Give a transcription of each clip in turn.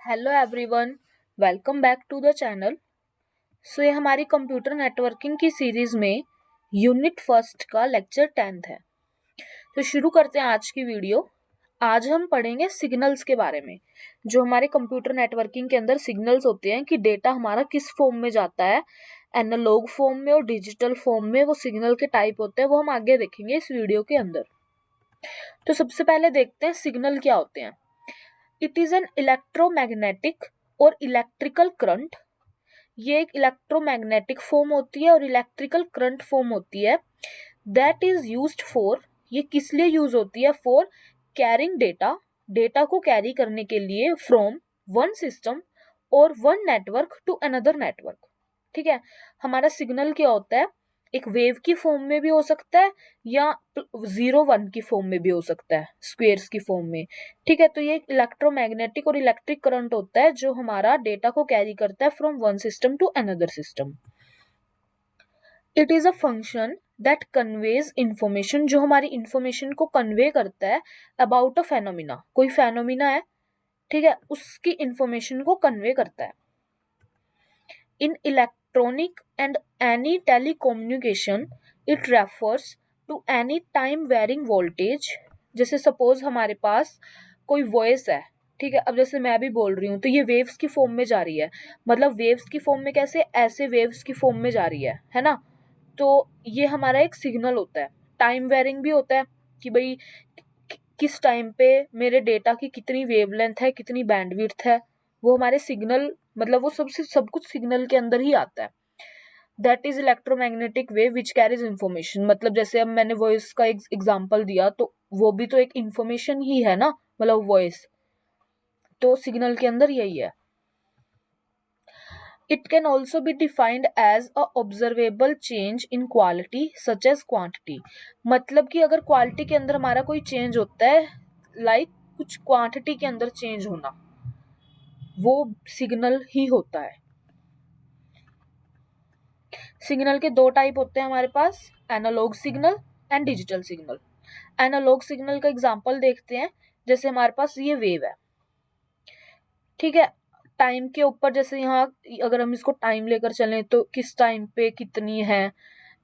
Hello everyone, welcome back to the channel. ये हमारी computer networking की सीरीज में यूनिट फर्स्ट का लेक्चर 10th है। तो शुरू करते हैं आज की वीडियो। आज हम पढ़ेंगे सिग्नल्स के बारे में। जो हमारे कंप्यूटर नेटवर्किंग के अंदर सिग्नल्स होते हैं कि डेटा हमारा किस फॉर्म में जाता है, एनालॉग फॉर्म में और डिजिटल फॉर्म में वो सिग्नल के टाइप होते हैं, वो हम आगे देखेंगे इस वीडियो के अंदर। तो सबसे पहले देखते हैं सिग्नल क्या होते हैं। इट इज एन इलेक्ट्रोमैग्नेटिक और इलेक्ट्रिकल करंट। ये एक इलेक्ट्रोमैग्नेटिक फॉर्म होती है और इलेक्ट्रिकल करंट फॉर्म होती है। दैट इज यूज्ड फॉर, ये किस लिए यूज होती है? फॉर कैरिंग डेटा, डेटा को कैरी करने के लिए फ्रॉम वन सिस्टम और one network to another network. ठीक है, हमारा सिग्नल क्या होता है? एक वेव की फॉर्म में भी हो सकता है या 0 1 की फॉर्म में भी हो सकता है, स्क्वेयर्स की फॉर्म में। ठीक है, तो ये इलेक्ट्रोमैग्नेटिक और इलेक्ट्रिक करंट होता है जो हमारा डेटा को कैरी करता है from one system to another system. It is a function that conveys information, जो हमारी इंफॉर्मेशन को कन्वे करता है अबाउट अ फेनोमिना। कोई फेनोमिना है, ठीक है, उसकी इंफॉर्मेशन को कन्वे करता है। In electronic and any telecommunication it refers to any time varying voltage. जैसे सपोज हमारे पास कोई वॉइस है, ठीक है, अब जैसे मैं भी बोल रही हूँ तो ये वेव्स की फॉर्म में जा रही है। मतलब वेव्स की फॉर्म में कैसे? ऐसे वेव्स की फॉर्म में जा रही है ना। तो ये हमारा एक सिग्नल होता है। टाइम वेरिंग भी होता है कि भाई किस टाइम पे मेरे डेटा की कितनी वेवलेंथ है, कितनी बैंडविड्थ है, वो हमारे सिग्नल, मतलब वो सब कुछ सिग्नल के अंदर ही आता है। That is electromagnetic wave which carries information. मतलब जैसे अब मैंने वॉइस का एग्जांपल दिया, तो वो भी तो एक इंफॉर्मेशन ही है ना, मतलब वॉइस। तो सिग्नल के अंदर यही है। It can also be defined as a observable change in quality such as quantity। मतलब कि अगर क्वालिटी के अंदर हमारा कोई चेंज होता है, लाइक कुछ क्वांटिटी के अंदर चेंज होना, वो सिग्नल ही होता है। सिग्नल के दो टाइप होते हैं हमारे पास, analogue signal and digital signal. Analogue signal का एग्जांपल देखते हैं। जैसे हमारे पास ये वेव है, ठीक है, टाइम के ऊपर, जैसे यहाँ अगर हम इसको टाइम लेकर चलें तो किस टाइम पे कितनी है,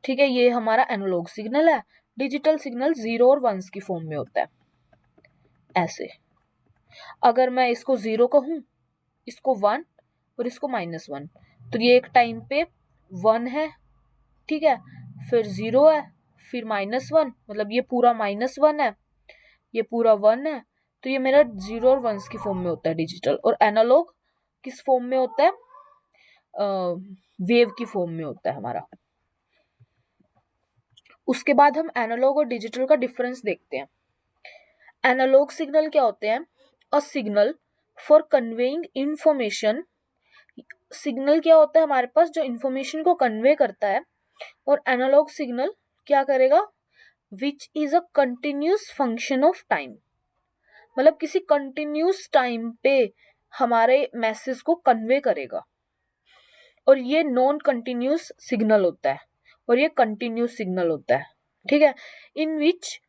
ठीक है, ये हमारा एनालॉग सिग्नल है। डिजिटल सिग्नल 0 और 1 की फॉर्म में होता है। ऐसे अगर मैं इसको 0 कहूं, इसको 1 और इसको -1, तो ये एक टाइम पे 1 है, ठीक है, फिर 0 है, फिर -1, मतलब ये पूरा -1 है, ये पूरा 1 है। तो ये मेरा 0 और 1 की फॉर्म में होता है डिजिटल। और एनालॉग किस फॉर्म में होता है? वेव की फॉर्म में होता है हमारा। उसके बाद हम एनालॉग और डिजिटल का डिफरेंस देखते हैं। एनालॉग सिग्नल क्या होते हैं? A signal for conveying information. Signal क्या होता है हमारे पास? जो इंफॉर्मेशन को कन्वे करता है। और एनालॉग सिग्नल क्या करेगा? विच is a continuous function of time. मतलब किसी कंटिन्यूस टाइम पे हमारे मैसेज को कन्वे करेगा। और ये नॉन कंटिन्यूस सिग्नल होता है और ये कंटिन्यूस सिग्नल होता है। ठीक है, in which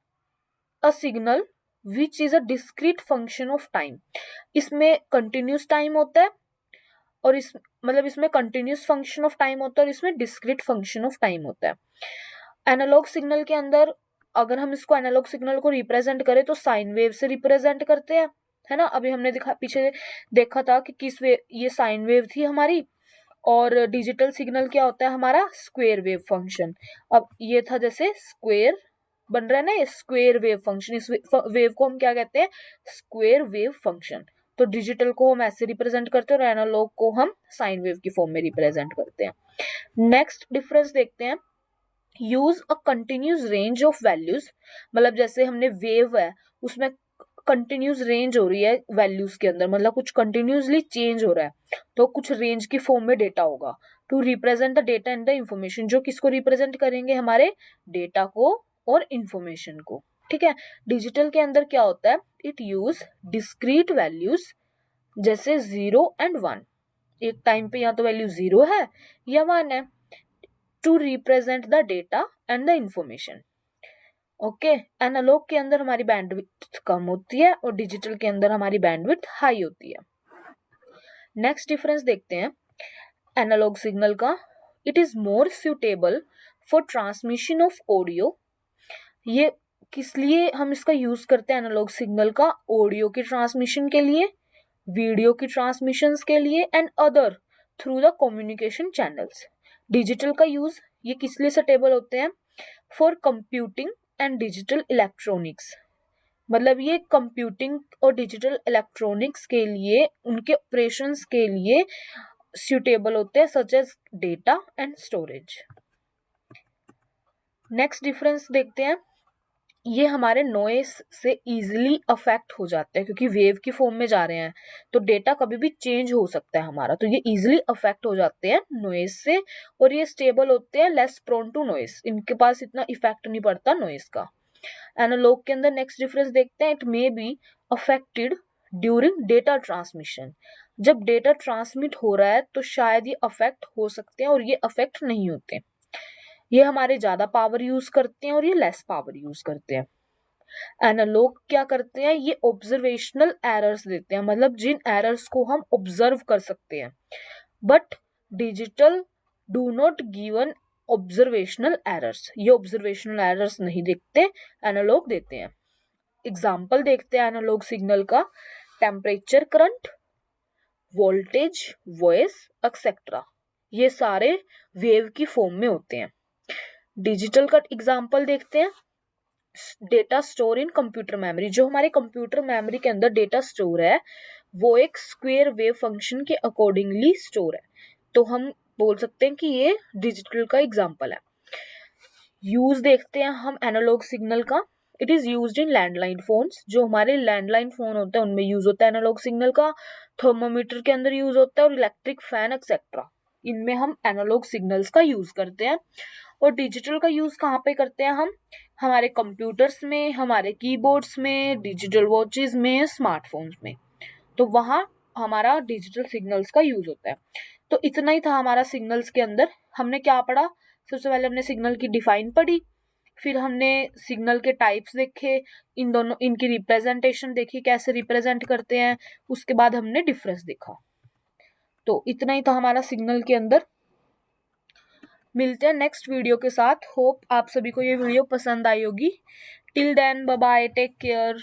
a signal which is a discrete function of time. इसमें कंटिन्यूस टाइम होता है और इस मतलब इसमें कंटिन्यूस फंक्शन ऑफ टाइम होता है और इसमें डिस्क्रीट फंक्शन ऑफ टाइम होता है। एनालॉग सिग्नल के अंदर अगर हम इसको एनालॉग सिग्नल को रिप्रेजेंट करें तो साइन वेव से रिप्रेजेंट करते हैं, है ना। अभी हमने पीछे देखा था कि किस वे ये साइन वेव थी हमारी। और डिजिटल सिग्नल क्या होता है हमारा? Square wave function. अब ये था जैसे स्क्वेयर बन रहा है ना, ये स्क्वेयर वेव फंक्शन। इस वेव को हम क्या कहते हैं? Square wave function. तो डिजिटल को हम ऐसे रिप्रेजेंट करते हैं और एनालॉग को हम साइन वेव की फॉर्म में रिप्रेजेंट करते हैं। नेक्स्ट डिफरेंस देखते हैं, use a continuous range of values. मतलब जैसे हमने वेव है, उसमें कंटिन्यूस रेंज हो रही है वैल्यूज के अंदर, मतलब कुछ कंटिन्यूसली चेंज हो रहा है, तो कुछ रेंज की फॉर्म में डेटा होगा। To represent the data and the information, जो किसको रिप्रेजेंट करेंगे? हमारे डेटा को और इंफॉर्मेशन को। ठीक है, डिजिटल के अंदर क्या होता है? इट यूज डिस्क्रीट वैल्यूज, जैसे 0 एंड 1। एक टाइम पे या तो वैल्यू 0 है या 1 है, to represent the data and the information. Okay, analog के अंदर हमारी बैंडविड्थ कम होती है और डिजिटल के अंदर हमारी बैंडविड्थ हाई होती है। नेक्स्ट डिफरेंस देखते हैं एनालॉग सिग्नल का। It is more suitable for transmission of audio. ये किस लिए हम इसका यूज करते हैं एनालॉग सिग्नल का? ऑडियो की ट्रांसमिशन के लिए, वीडियो की ट्रांसमिशंस के लिए and other through the communication channels. Digital का यूज ये किस लिए सुटेबल होते हैं? For computing and digital electronics. मतलब ये कंप्यूटिंग और डिजिटल इलेक्ट्रॉनिक्स के लिए, उनके ऑपरेशंस के लिए सुटेबल होते हैं, such as data and storage. Next difference देखते हैं, ये हमारे नॉइस से इजीली अफेक्ट हो जाते हैं क्योंकि वेव की फॉर्म में जा रहे हैं, तो डेटा कभी भी चेंज हो सकता है हमारा, तो ये इजीली अफेक्ट हो जाते हैं नॉइस से। और ये स्टेबल होते हैं, लेस प्रोन टू नॉइस, इनके पास इतना इफेक्ट नहीं पड़ता नॉइस का। एनालॉग के अंदर नेक्स्ट डिफरेंस देखते हैं, it may be affected during data transmission. जब डेटा ट्रांसमिट हो रहा है तो शायद ये अफेक्ट हो सकते हैं और ये अफेक्ट नहीं होते। ये हमारे ज्यादा पावर यूज करते हैं और ये लेस पावर यूज करते हैं। एनालॉग क्या करते हैं, ये ऑब्जर्वेशनल एरर्स देते हैं, मतलब जिन एरर्स को हम ऑब्जर्व कर सकते हैं। But digital do not given observational errors, ये ऑब्जर्वेशनल एरर्स नहीं देखते, एनालॉग देते हैं। एग्जाम्पल देखते हैं एनालॉग सिग्नल का, temperature, current, voltage, voice etcetera, ये सारे वेव की फॉर्म में होते हैं। डिजिटल का एग्जाम्पल देखते हैं, data store in computer memory. जो हमारे कंप्यूटर मेमोरी के अंदर डेटा स्टोर है वो एक स्क्वायर वेव फंक्शन के अकॉर्डिंगली स्टोर है, तो हम बोल सकते हैं कि ये डिजिटल का एग्जाम्पल है। यूज देखते हैं हम एनालॉग सिग्नल का। It is used in landline phones. जो हमारे लैंडलाइन फोन होते हैं उनमें यूज होता है एनालॉग सिग्नल का। थर्मोमीटर के अंदर यूज होता है और इलेक्ट्रिक फैन एक्सेट्रा, इनमें हम एनालॉग सिग्नल्स का यूज करते हैं। और डिजिटल का यूज कहाँ पे करते हैं हम? हमारे कंप्यूटर्स में, हमारे कीबोर्ड्स में, डिजिटल वॉचेस में, स्मार्टफोन्स में, तो वहां हमारा डिजिटल सिग्नल्स का यूज होता है। तो इतना ही था हमारा सिग्नल्स के अंदर। हमने क्या पढ़ा? सबसे पहले हमने सिग्नल की डिफाइन पढ़ी, फिर हमने सिग्नल के टाइप्स देखे, इन दोनों इनकी रिप्रेजेंटेशन देखी, कैसे रिप्रेजेंट करते हैं, उसके बाद हमने डिफरेंस देखा। तो इतना ही था हमारा सिग्नल के अंदर। मिलते हैं नेक्स्ट वीडियो के साथ। होप आप सभी को ये वीडियो पसंद आई होगी। Till then bye bye, take care.